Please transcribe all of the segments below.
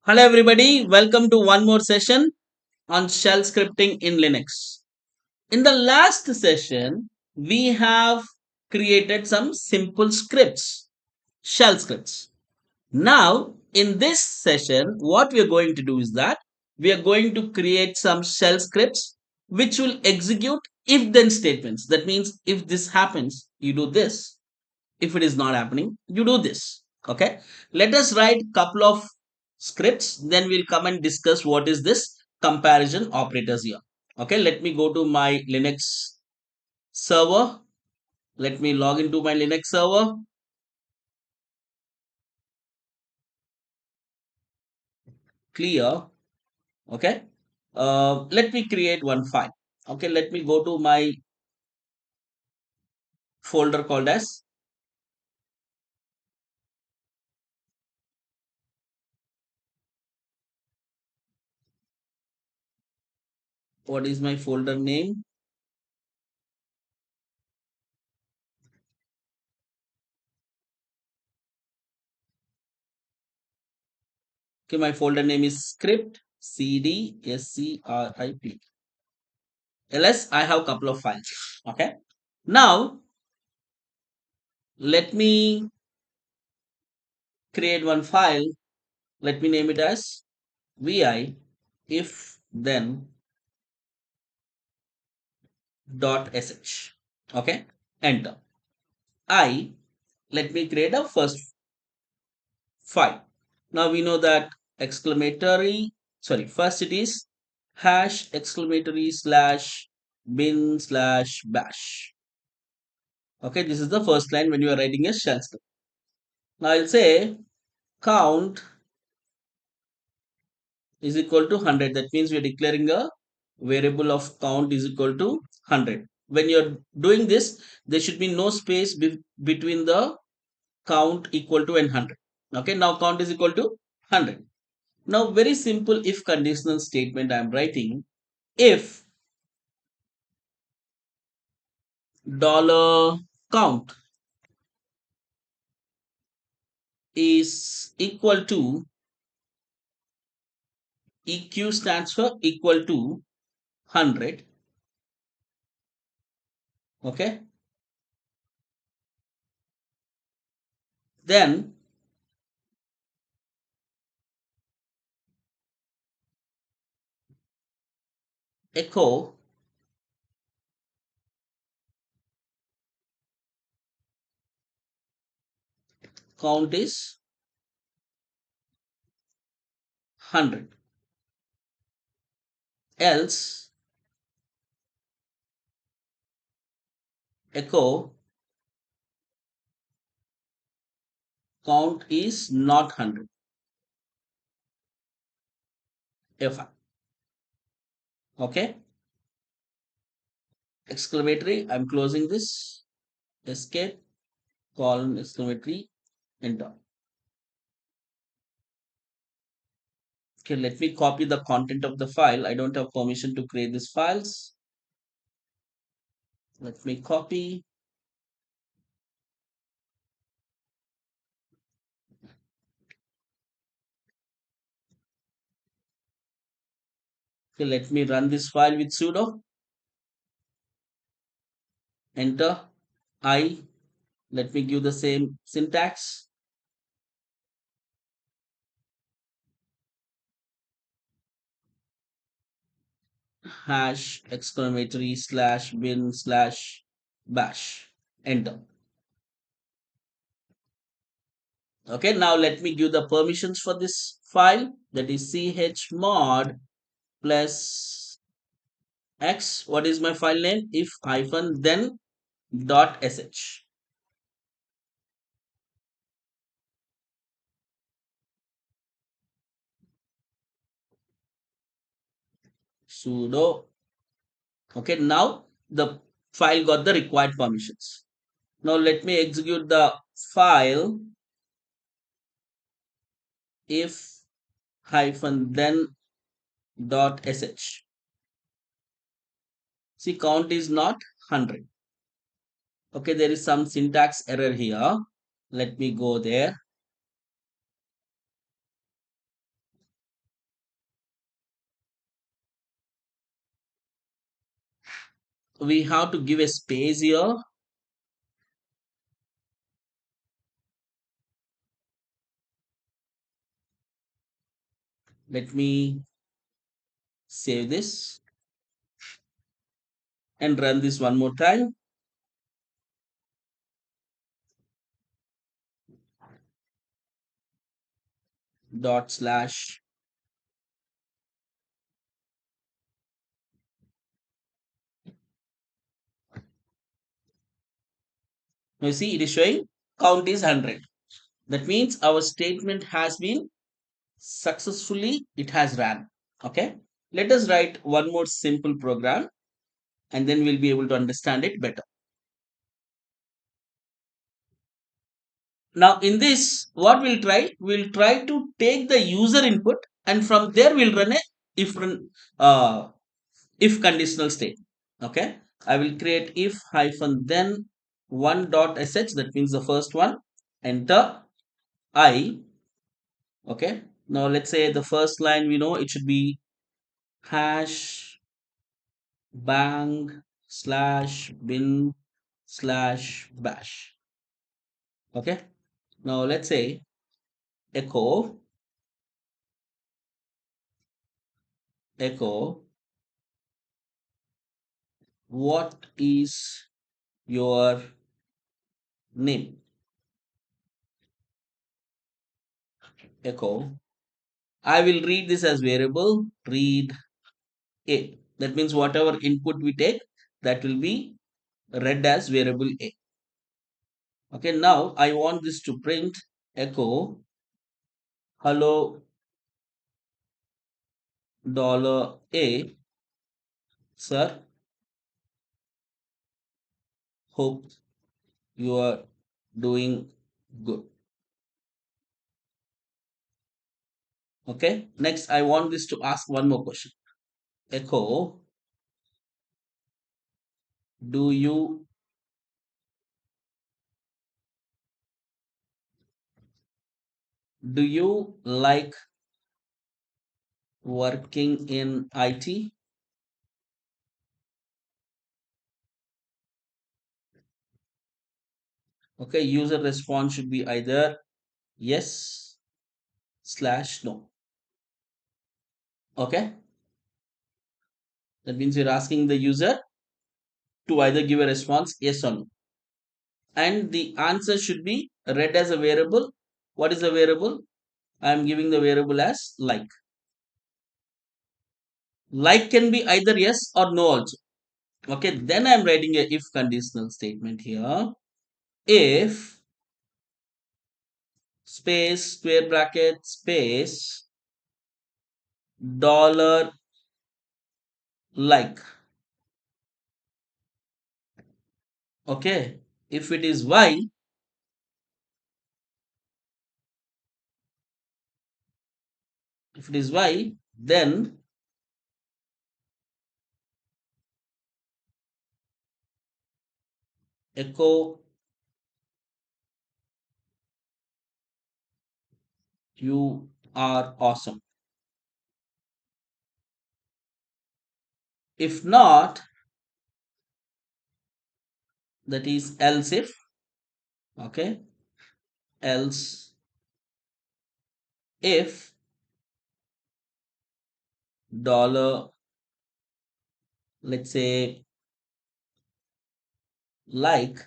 Hello everybody, welcome to one more session on shell scripting in Linux. In the last session, we have created some simple scripts, shell scripts. Now, in this session, what we are going to do is that we are going to create some shell scripts which will execute if then statements. That means if this happens, you do this. If it is not happening, you do this. Okay, let us write couple of scripts, then we'll come and discuss what is this comparison operators here. Okay, let me go to my Linux server. Let me log into my Linux server. Clear. Okay, let me create one file. Okay, let me go to my folder called as, what is my folder name? Okay, my folder name is script cd script ls. I have couple of files. Okay, now let me create one file. Let me name it as vi if then dot sh. Okay, enter. I Let me create a first file. Now we know that exclamatory, sorry, first it is hash exclamatory slash bin slash bash. Okay, this is the first line when you are writing a shell script. Now I'll say count is equal to 100. That means we are declaring a variable of count is equal to 100. When you're doing this, there should be no space between the count equal to and 100. Okay, now count is equal to 100. Now very simple if conditional statement I am writing. If dollar count is equal to, eq stands for equal to 100. Okay, then echo count is 100, else echo count is not 100. Fi. Okay, exclamatory, I'm closing this, escape, colon, exclamatory, enter. Okay, let me copy the content of the file. I don't have permission to create these files. Let me copy. Okay, let me run this file with sudo. Enter. Let me give the same syntax. Hash exclamatory slash bin slash bash. Enter. Okay, now let me give the permissions for this file, that is chmod plus x. What is my file name? If hyphen then dot sh. Sudo. Okay, now the file got the required permissions. Now let me execute the file if hyphen then dot sh. See, count is not 100. Okay, there is some syntax error here. Let me go there. we have to give a space here. Let me save this and run this one more time. Dot slash. Now you see it is showing count is 100. That means our statement has been successfully, it has ran. Okay. Let us write one more simple program and then we'll be able to understand it better. Now in this, what we'll try to take the user input and from there we'll run a if run uh, if conditional state. Okay, I will create if hyphen then one dot sh, that means the first one, enter I. Okay, now let's say the first line, we know it should be hash bang slash bin slash bash. Okay, now let's say echo echo what is your name. Echo, I will read this as variable read a. That means whatever input we take, that will be read as variable a. Okay, now I want this to print echo hello dollar a sir, hope you are doing good. Okay, next I want this to ask one more question. Echo, do you like working in IT? Okay, user response should be either yes slash no. Okay, that means you're asking the user to either give a response yes or no, and the answer should be read as a variable. What is the variable? I am giving the variable as like. Like can be either yes or no also. Okay, then I am writing a if conditional statement here. If space square bracket space dollar like. Okay, if it is y, then echo you are awesome. If not, that is else if. Okay, else if dollar, let's say like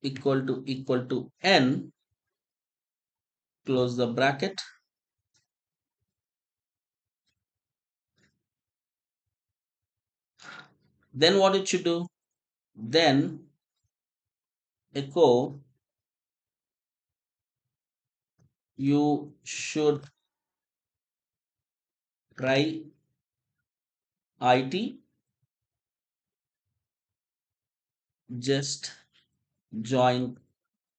equal to n, close the bracket. Then what it should do? Then echo you should try IT, just join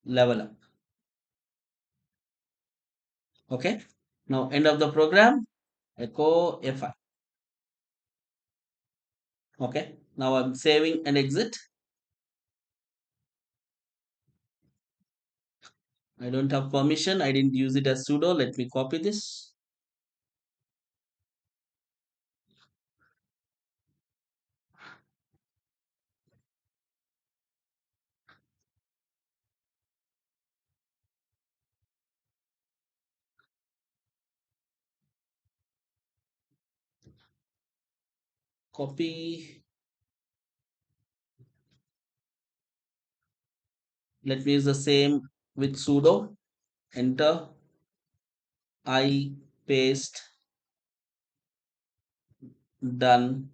level up. Okay, now end of the program, echo fi. Okay, now I'm saving and exit. I don't have permission, I didn't use it as sudo. Let me copy this. copy. Let me use the same with sudo. Enter. I paste. Done.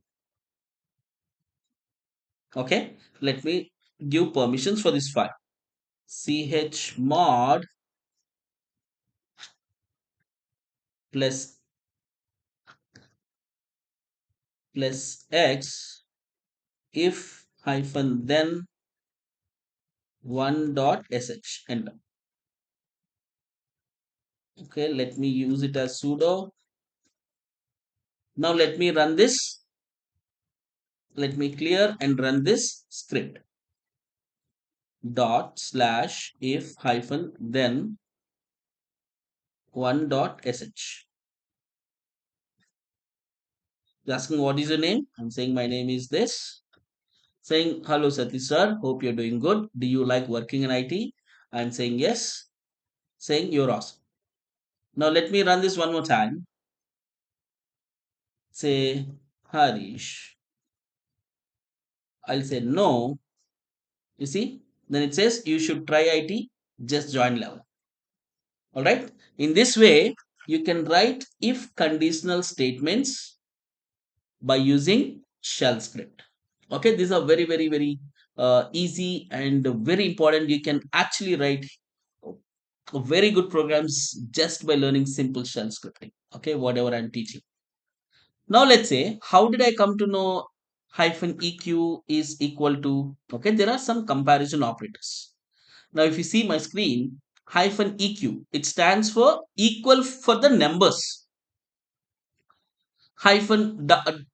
Okay. Let me give permissions for this file. Chmod plus x if hyphen then 1.sh. Enter. Okay, let me use it as sudo. Now let me run this. Let me clear and run this script. Dot slash if hyphen then 1.sh. Asking what is your name? I'm saying my name is this. Saying hello Satish sir, hope you're doing good. Do you like working in IT? I'm saying yes. Saying you're awesome. Now let me run this one more time. Say Harish. I'll say no. You see? Then it says you should try IT, just join level. Alright? In this way, you can write if conditional statements by using shell script. Okay, these are very easy and very important. You can actually write very good programs just by learning simple shell scripting. Okay, whatever I'm teaching. Now let's say, how did I come to know hyphen EQ is equal to, okay, there are some comparison operators. Now if you see my screen, hyphen EQ, it stands for equal for the numbers. Hyphen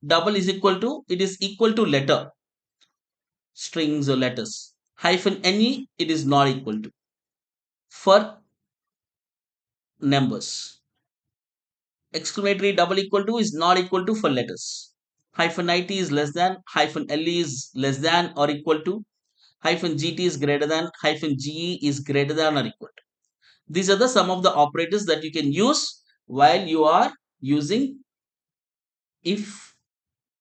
double is equal to, it is equal to letter, strings or letters. Hyphen NE, it is not equal to, for numbers. Exclamatory double equal to is not equal to for letters. Hyphen IT is less than, hyphen LE is less than or equal to, hyphen GT is greater than, hyphen GE is greater than or equal to. These are the some of the operators that you can use while you are using if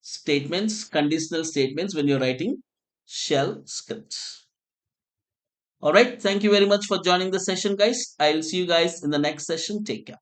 statements, conditional statements when you're writing shell scripts. Alright, thank you very much for joining the session guys. I'll see you guys in the next session. Take care.